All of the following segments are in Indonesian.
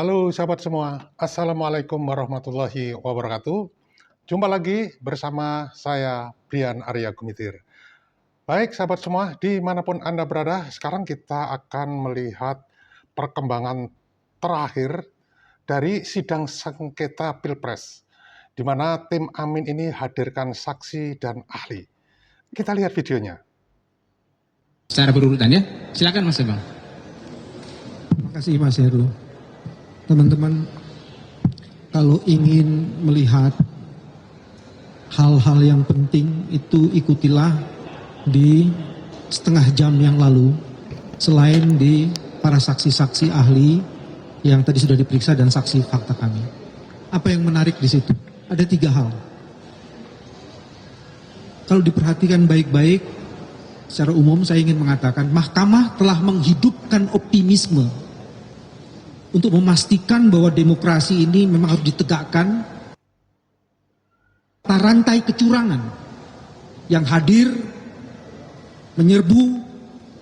Halo sahabat semua, Assalamualaikum warahmatullahi wabarakatuh. Jumpa lagi bersama saya, Brian Arya Gumitir. Baik sahabat semua, dimanapun Anda berada, sekarang kita akan melihat perkembangan terakhir dari sidang sengketa Pilpres, di mana tim Amin ini hadirkan saksi dan ahli. Kita lihat videonya. Secara berurutan ya, silakan Mas Bang. Terima kasih Mas Heru. Teman-teman, kalau ingin melihat hal-hal yang penting itu ikutilah di setengah jam yang lalu, selain di para saksi-saksi ahli yang tadi sudah diperiksa dan saksi fakta kami. Apa yang menarik di situ? Ada 3 hal. Kalau diperhatikan baik-baik, secara umum saya ingin mengatakan Mahkamah telah menghidupkan optimisme untuk memastikan bahwa demokrasi ini memang harus ditegakkan. Rantai kecurangan yang hadir menyerbu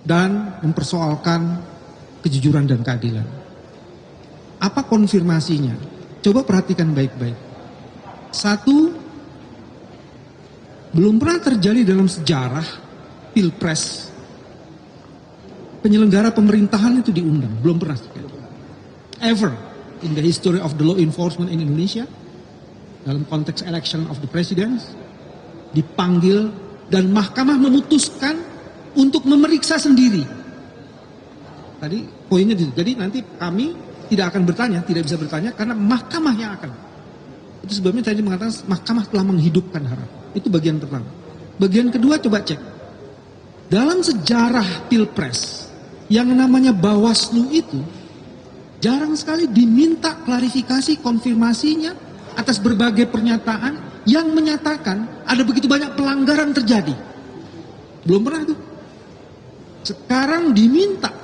dan mempersoalkan kejujuran dan keadilan. Apa konfirmasinya? Coba perhatikan baik-baik. 1, belum pernah terjadi dalam sejarah Pilpres penyelenggara pemerintahan itu diundang, belum pernah terjadi. Ever in the history of the law enforcement in Indonesia, dalam konteks election of the president, dipanggil dan mahkamah memutuskan untuk memeriksa sendiri. Tadi poinnya di situ. Jadi nanti kami tidak akan bertanya, tidak bisa bertanya karena mahkamah yang akan. Itu sebabnya tadi mengatakan mahkamah telah menghidupkan harap. Itu bagian pertama. Bagian kedua coba cek. Dalam sejarah Pilpres, yang namanya Bawaslu itu jarang sekali diminta klarifikasi konfirmasinya atas berbagai pernyataan yang menyatakan ada begitu banyak pelanggaran terjadi. Belum pernah itu. Sekarang diminta.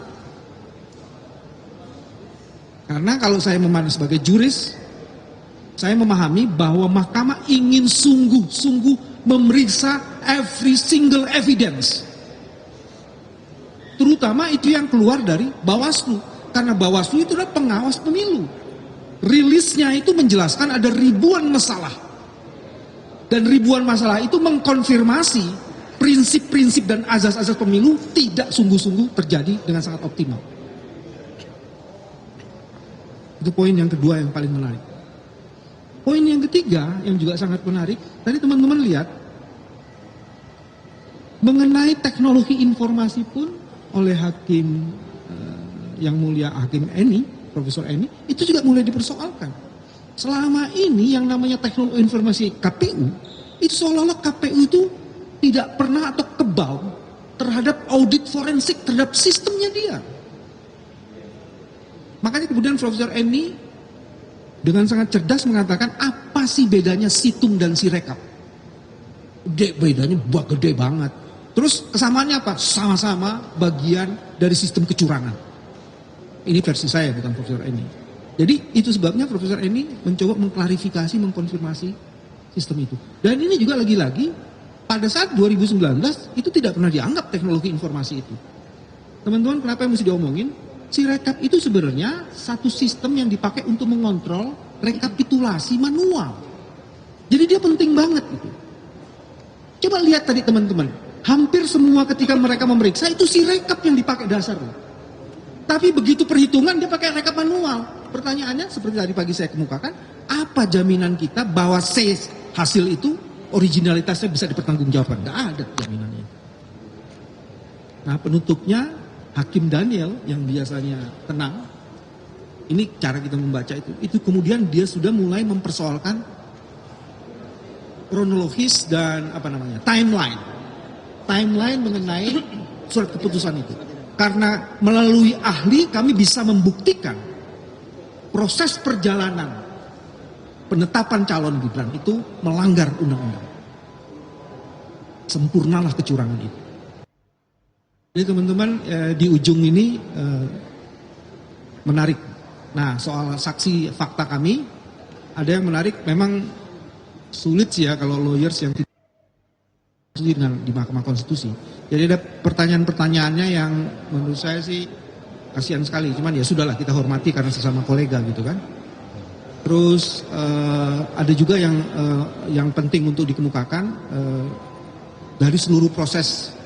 Karena kalau saya memandang sebagai juris, saya memahami bahwa mahkamah ingin sungguh-sungguh memeriksa every single evidence. Terutama itu yang keluar dari Bawaslu. Karena Bawaslu itu adalah pengawas pemilu. Rilisnya itu menjelaskan ada ribuan masalah. Dan ribuan masalah itu mengkonfirmasi prinsip-prinsip dan azas-azas pemilu tidak sungguh-sungguh terjadi dengan sangat optimal. Itu poin yang kedua yang paling menarik. Poin yang ketiga yang juga sangat menarik, tadi teman-teman lihat, mengenai teknologi informasi pun oleh Hakim yang mulia Hakim Eni, Profesor Eni, itu juga mulai dipersoalkan. Selama ini yang namanya teknologi informasi KPU, itu seolah-olah KPU itu tidak pernah atau kebal terhadap audit forensik terhadap sistemnya dia. Makanya kemudian Profesor Eni dengan sangat cerdas mengatakan apa sih bedanya Situng dan Sirekap? Bedanya gede banget. Terus kesamaannya apa? Sama-sama bagian dari sistem kecurangan. Ini versi saya, bukan Profesor Eni. Jadi itu sebabnya Profesor Eni mencoba mengklarifikasi, mengkonfirmasi sistem itu. Dan ini juga lagi-lagi pada saat 2019 itu tidak pernah dianggap teknologi informasi itu. Teman-teman, kenapa yang mesti diomongin? Sirekap itu sebenarnya satu sistem yang dipakai untuk mengontrol rekapitulasi manual. Jadi dia penting banget itu. Coba lihat tadi teman-teman, hampir semua ketika mereka memeriksa itu Sirekap yang dipakai dasar. Tapi begitu perhitungan dia pakai rekap manual. Pertanyaannya seperti tadi pagi saya kemukakan, apa jaminan kita bahwa hasil itu originalitasnya bisa dipertanggungjawabkan? Tidak ada jaminannya. Nah penutupnya Hakim Daniel yang biasanya tenang, ini cara kita membaca itu kemudian dia sudah mulai mempersoalkan kronologis dan timeline mengenai surat keputusan itu. Karena melalui ahli kami bisa membuktikan proses perjalanan penetapan calon Gibran itu melanggar undang-undang. Sempurnalah kecurangan itu. Jadi teman-teman di ujung ini menarik. Nah soal saksi fakta kami ada yang menarik. Memang sulit sih ya kalau lawyers yang di Mahkamah Konstitusi. Jadi ada pertanyaan-pertanyaannya yang menurut saya sih kasihan sekali. Cuman ya sudahlah, kita hormati karena sesama kolega gitu kan. Terus ada juga yang penting untuk dikemukakan dari seluruh proses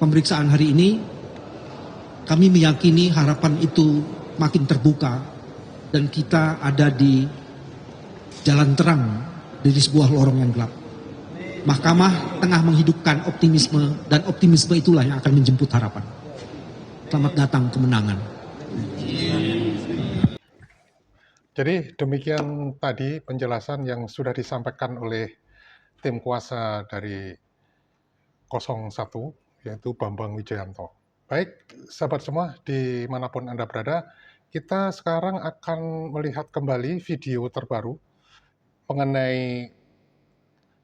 pemeriksaan hari ini, kami meyakini harapan itu makin terbuka dan kita ada di jalan terang dari sebuah lorong yang gelap. Mahkamah tengah menghidupkan optimisme dan optimisme itulah yang akan menjemput harapan. Selamat datang kemenangan. Jadi demikian tadi penjelasan yang sudah disampaikan oleh tim kuasa dari 01, yaitu Bambang Wijayanto. Baik, sahabat semua, dimanapun Anda berada, kita sekarang akan melihat kembali video terbaru mengenai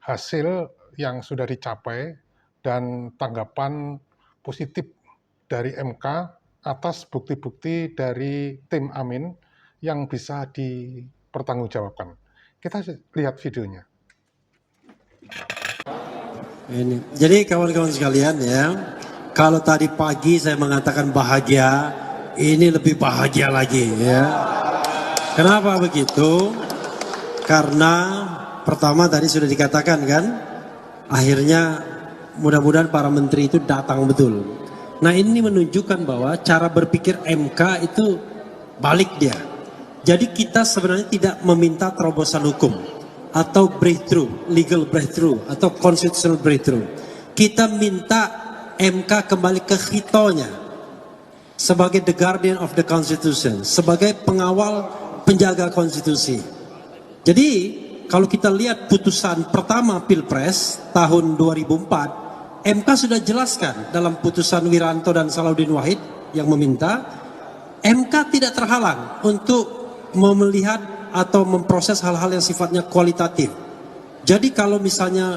hasil yang sudah dicapai dan tanggapan positif dari MK atas bukti-bukti dari tim Amin yang bisa dipertanggungjawabkan. Kita lihat videonya. Ini. Jadi kawan-kawan sekalian ya, kalau tadi pagi saya mengatakan bahagia, ini lebih bahagia lagi ya. Kenapa begitu? Karena pertama tadi sudah dikatakan kan, akhirnya mudah-mudahan para menteri itu datang betul. Nah ini menunjukkan bahwa cara berpikir MK itu balik dia. Jadi kita sebenarnya tidak meminta terobosan hukum atau breakthrough, legal breakthrough atau constitutional breakthrough. Kita minta MK kembali ke hitonya sebagai the guardian of the constitution, sebagai pengawal penjaga konstitusi. Jadi kalau kita lihat putusan pertama Pilpres tahun 2004, MK sudah jelaskan dalam putusan Wiranto dan Salahuddin Wahid yang meminta MK tidak terhalang untuk melihat atau memproses hal-hal yang sifatnya kualitatif. Jadi kalau misalnya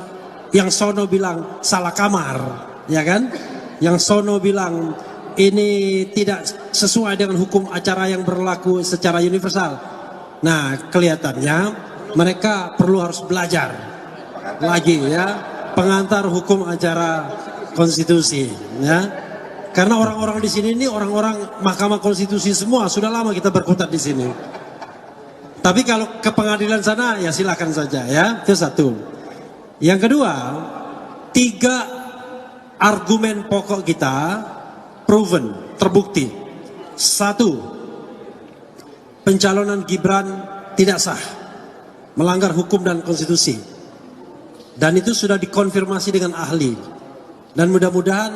yang sono bilang salah kamar, ya kan? Yang sono bilang ini tidak sesuai dengan hukum acara yang berlaku secara universal. Nah, kelihatannya mereka perlu harus belajar lagi ya, pengantar hukum acara konstitusi ya. Karena orang-orang di sini ini orang-orang Mahkamah Konstitusi semua, sudah lama kita berkutat di sini. Tapi kalau ke pengadilan sana ya silakan saja ya, itu satu. Yang kedua, 3 argumen pokok kita proven, terbukti. 1, pencalonan Gibran tidak sah, melanggar hukum dan konstitusi. Dan itu sudah dikonfirmasi dengan ahli. Dan mudah-mudahan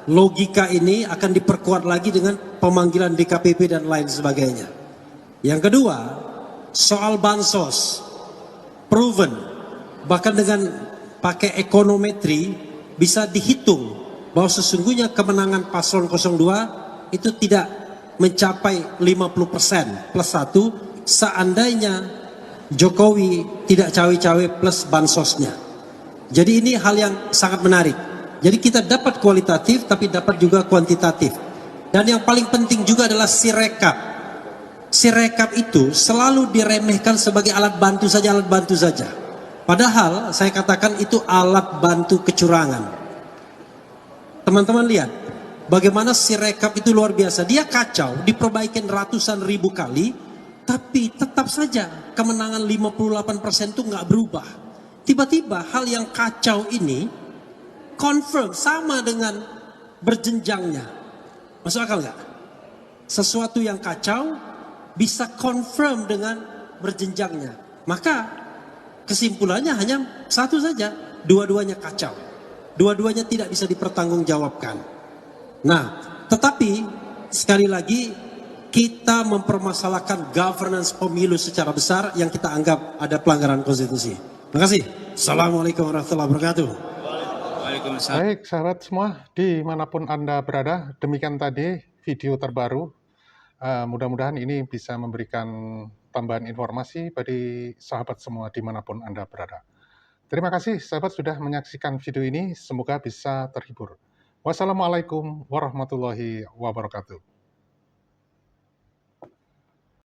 logika ini akan diperkuat lagi dengan pemanggilan DKPP dan lain sebagainya. Yang kedua, soal bansos, proven, bahkan dengan pakai ekonometri bisa dihitung bahwa sesungguhnya kemenangan paslon 02 itu tidak mencapai 50% plus 1 seandainya Jokowi tidak cawe-cawe plus bansosnya. Jadi ini hal yang sangat menarik. Jadi kita dapat kualitatif tapi dapat juga kuantitatif. Dan yang paling penting juga adalah sirekap. Sirekap itu selalu diremehkan sebagai alat bantu saja, alat bantu saja. Padahal saya katakan itu alat bantu kecurangan. Teman-teman lihat bagaimana sirekap itu luar biasa. Dia kacau, diperbaikin ratusan ribu kali, tapi tetap saja kemenangan 58% itu nggak berubah. Tiba-tiba hal yang kacau ini confirm sama dengan berjenjangnya. Masuk akal nggak? Sesuatu yang kacau bisa confirm dengan berjenjangnya. Maka kesimpulannya hanya satu saja, dua-duanya kacau. Dua-duanya tidak bisa dipertanggungjawabkan. Nah, tetapi sekali lagi kita mempermasalahkan governance pemilu secara besar yang kita anggap ada pelanggaran konstitusi. Terima kasih. Assalamualaikum warahmatullahi wabarakatuh. Baik, sahabat semua, dimanapun Anda berada, demikian tadi video terbaru. Mudah-mudahan ini bisa memberikan tambahan informasi bagi sahabat semua dimanapun Anda berada. Terima kasih sahabat sudah menyaksikan video ini, semoga bisa terhibur. Wassalamualaikum warahmatullahi wabarakatuh.